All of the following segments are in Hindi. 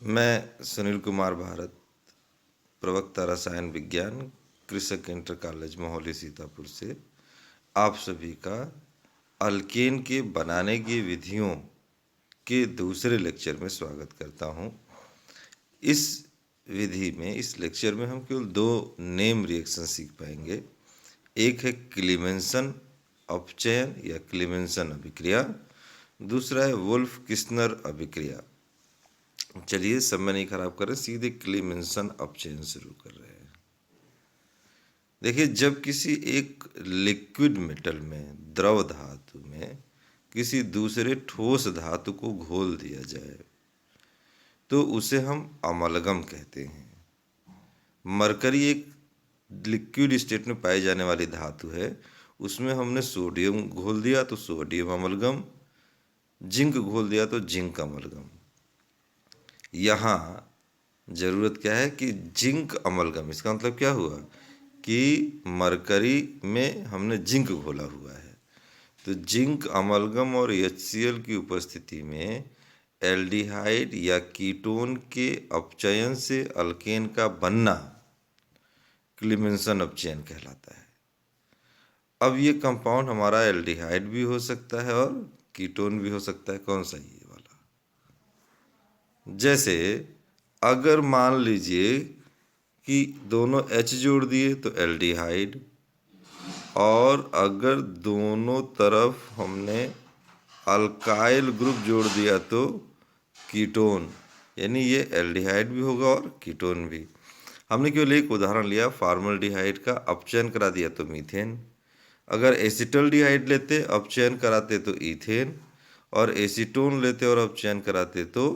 मैं सुनील कुमार भारत, प्रवक्ता रसायन विज्ञान, कृषक इंटर कॉलेज मोहाली सीतापुर से आप सभी का अल्केन के बनाने की विधियों के दूसरे लेक्चर में स्वागत करता हूं। इस विधि में, इस लेक्चर में हम केवल दो नेम रिएक्शन सीख पाएंगे। एक है क्लीमेंसन अपचयन या क्लीमेंसन अभिक्रिया, दूसरा है वुल्फ किस्नर अभिक्रिया। चलिए समय नहीं खराब कर रहे, सीधे क्लीमेंसन अपचयन शुरू कर रहे हैं। देखिए, जब किसी एक लिक्विड मेटल में, द्रव धातु में किसी दूसरे ठोस धातु को घोल दिया जाए तो उसे हम अमलगम कहते हैं। मरकरी एक लिक्विड स्टेट में पाई जाने वाली धातु है, उसमें हमने सोडियम घोल दिया तो सोडियम अमलगम, जिंक घोल दिया तो जिंक अमलगम। यहाँ ज़रूरत क्या है कि जिंक अमलगम। इसका मतलब क्या हुआ कि मरकरी में हमने जिंक घोला हुआ है, तो जिंक अमलगम और HCl की उपस्थिति में एल्डिहाइड या कीटोन के अपचयन से अल्केन का बनना क्लीमेंसन अपचयन कहलाता है। अब ये कंपाउंड हमारा एल्डिहाइड भी हो सकता है और कीटोन भी हो सकता है। कौन सा? ये वाला। जैसे अगर मान लीजिए कि दोनों H जोड़ दिए तो एल्डिहाइड, और अगर दोनों तरफ हमने अल्काइल ग्रुप जोड़ दिया तो कीटोन, यानी ये एल्डिहाइड भी होगा और कीटोन भी। हमने केवल एक उदाहरण लिया, फॉर्मल्डिहाइड का अपचयन करा दिया तो मीथेन। अगर एसिटल्डिहाइड लेते अपचयन कराते तो ईथेन, और एसीटोन लेते और अपचयन कराते तो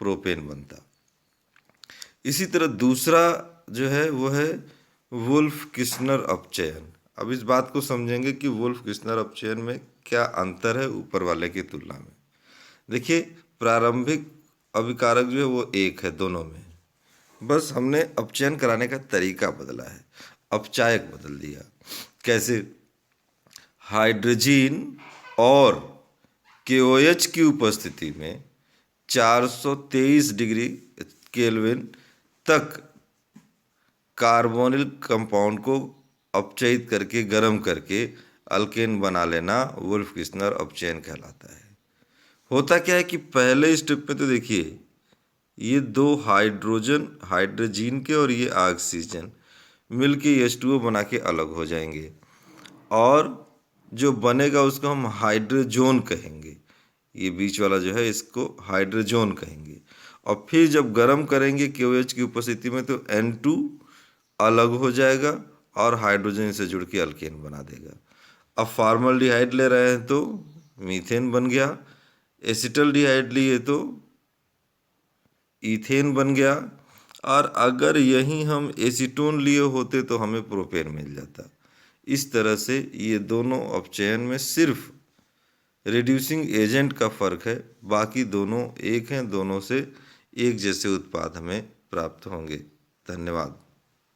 प्रोपेन बनता। इसी तरह दूसरा जो है वो है वुल्फ किस्नर अपचयन। अब इस बात को समझेंगे कि वुल्फ किस्नर अपचयन में क्या अंतर है ऊपर वाले की तुलना में। देखिए, प्रारंभिक अभिकारक जो है वो एक है दोनों में, बस हमने अपचयन कराने का तरीका बदला है, अपचायक बदल दिया। कैसे? हाइड्रोजन और KOH की उपस्थिति में 423 डिग्री केल्विन तक कार्बोनिल कंपाउंड को अपचयित करके, गर्म करके अल्केन बना लेना वुल्फ किस्नर अपचयन कहलाता है। होता क्या है कि पहले स्टेप में तो देखिए, ये दो हाइड्रोजन के और ये ऑक्सीजन मिलके H2O बना के अलग हो जाएंगे, और जो बनेगा उसको हम हाइड्रोजोन कहेंगे। ये बीच वाला जो है इसको हाइड्रोजोन कहेंगे। और फिर जब गर्म करेंगे KOH की उपस्थिति में तो N2 अलग हो जाएगा और हाइड्रोजन से जुड़ के अल्केन बना देगा। अब फॉर्मल्डिहाइड ले रहे हैं तो मीथेन बन गया, एसिटल्डिहाइड लिए तो ईथेन बन गया, और अगर यहीं हम एसीटोन लिए होते तो हमें प्रोपेन मिल जाता। इस तरह से ये दोनों अपचयन में सिर्फ रिड्यूसिंग एजेंट का फर्क है, बाकी दोनों एक हैं, दोनों से एक जैसे उत्पाद हमें प्राप्त होंगे। धन्यवाद।